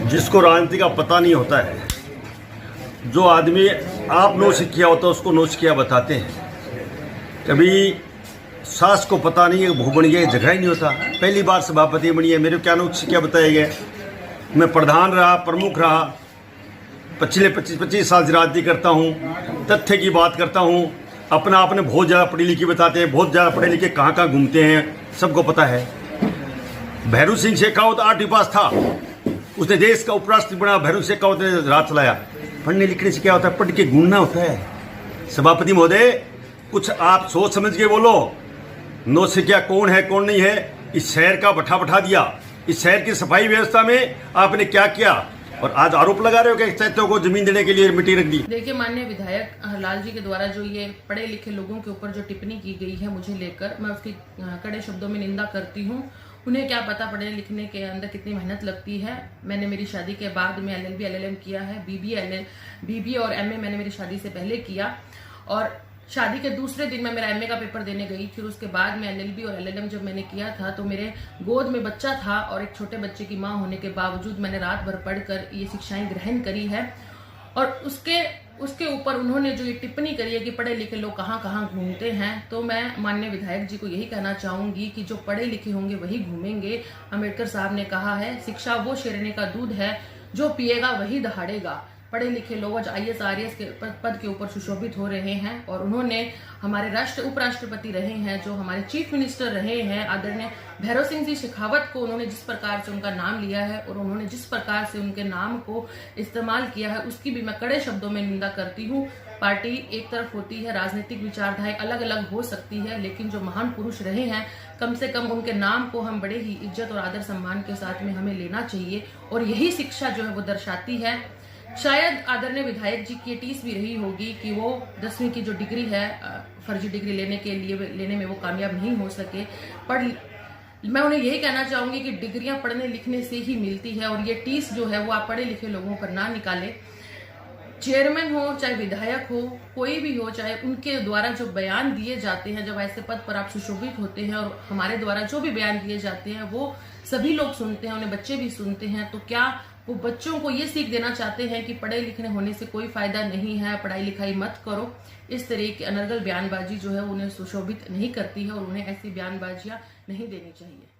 जिसको राजनीति का पता नहीं होता है, जो आदमी आप नौ सिक्किया होता है उसको नौ सिक्किया बताते हैं। कभी सास को पता नहीं है भू बन गया, जगह ही नहीं होता। पहली बार सभापति बनी है, मेरे क्या नौ सिक्किया बताया गया। मैं प्रधान रहा, प्रमुख रहा, पिछले 25 साल से राजनीति करता हूँ, तथ्य की बात करता हूँ। अपना आपने बहुत ज़्यादा पढ़ी लिखी बताते हैं, बहुत ज़्यादा पढ़े लिखे कहाँ कहाँ घूमते हैं, सबको पता है। भैरू सिंह शेखावत 8वीं पास था, उसने देश का उपराष्ट्रपति बना। भैरू शेखावत ने राज चलाया। पढ़ने लिखने से क्या होता है? पढ़ के घूमना होता है। सभापति महोदय, कुछ आप सोच समझ के बोलो। नौ सिक्किया कौन है कौन नहीं है, इस शहर का बैठा दिया। इस शहर की सफाई व्यवस्था में आपने क्या किया, और आज आरोप लगा रहे हो कि चैत्यों को जमीन देने के लिए मिट्टी रख दी। देखिए, माननीय विधायक हरलाल जी के द्वारा जो ये पढ़े लिखे लोगों के ऊपर जो टिप्पणी की गई है मुझे लेकर, मैं उसकी कड़े शब्दों में निंदा करती हूँ। उन्हें क्या पता पढ़ने लिखने के अंदर कितनी मेहनत लगती है। मैंने मेरी शादी के बाद में LLB LLM किया है, BBA और MA मैंने मेरी शादी से पहले किया, और शादी के दूसरे दिन मैं मेरा MA का पेपर देने गई। फिर उसके बाद में LLB और LLM जब मैंने किया था तो मेरे गोद में बच्चा था, और एक छोटे बच्चे की मां होने के बावजूद मैंने रात भर पढ़कर ये शिक्षाएं ग्रहण करी है। और उसके ऊपर उन्होंने जो ये टिप्पणी करी है कि पढ़े लिखे लोग कहाँ कहाँ घूमते हैं, तो मैं माननीय विधायक जी को यही कहना चाहूंगी कि जो पढ़े लिखे होंगे वही घूमेंगे। अम्बेडकर साहब ने कहा है, शिक्षा वो शेरने का दूध है जो पिएगा वही दहाड़ेगा। पढ़े लिखे लोग आज IAS RAS के पद के ऊपर सुशोभित हो रहे हैं, और उन्होंने हमारे उपराष्ट्रपति रहे हैं, जो हमारे चीफ मिनिस्टर रहे हैं, आदरणीय भैरू सिंह जी शेखावत को उन्होंने जिस प्रकार से उनका नाम लिया है और उन्होंने जिस प्रकार से उनके नाम को इस्तेमाल किया है, उसकी भी मैं कड़े शब्दों में निंदा करती हूँ। पार्टी एक तरफ होती है, राजनीतिक विचारधाराएं अलग अलग हो सकती है, लेकिन जो महान पुरुष रहे हैं, कम से कम उनके नाम को हम बड़े ही इज्जत और आदर सम्मान के साथ में हमें लेना चाहिए। और यही शिक्षा जो है वो दर्शाती है। शायद आदरणीय विधायक जी की टीस भी रही होगी कि वो 10वीं की जो डिग्री है, फर्जी डिग्री लेने में वो कामयाब नहीं हो सके। पर मैं उन्हें यही कहना चाहूंगी कि डिग्रियां पढ़ने लिखने से ही मिलती है, और ये टीस जो है वो आप पढ़े लिखे लोगों पर ना निकाले। चेयरमैन हो चाहे विधायक हो, कोई भी हो, चाहे उनके द्वारा जो बयान दिए जाते हैं, जब ऐसे पद पर आप सुशोभित होते हैं, और हमारे द्वारा जो भी बयान दिए जाते हैं वो सभी लोग सुनते हैं, उन्हें बच्चे भी सुनते हैं। तो क्या वो बच्चों को ये सीख देना चाहते हैं कि पढ़े लिखने होने से कोई फायदा नहीं है, पढ़ाई लिखाई मत करो? इस तरह की अनर्गल बयानबाजी जो है उन्हें सुशोभित नहीं करती है, और उन्हें ऐसी बयानबाजियां नहीं देनी चाहिए।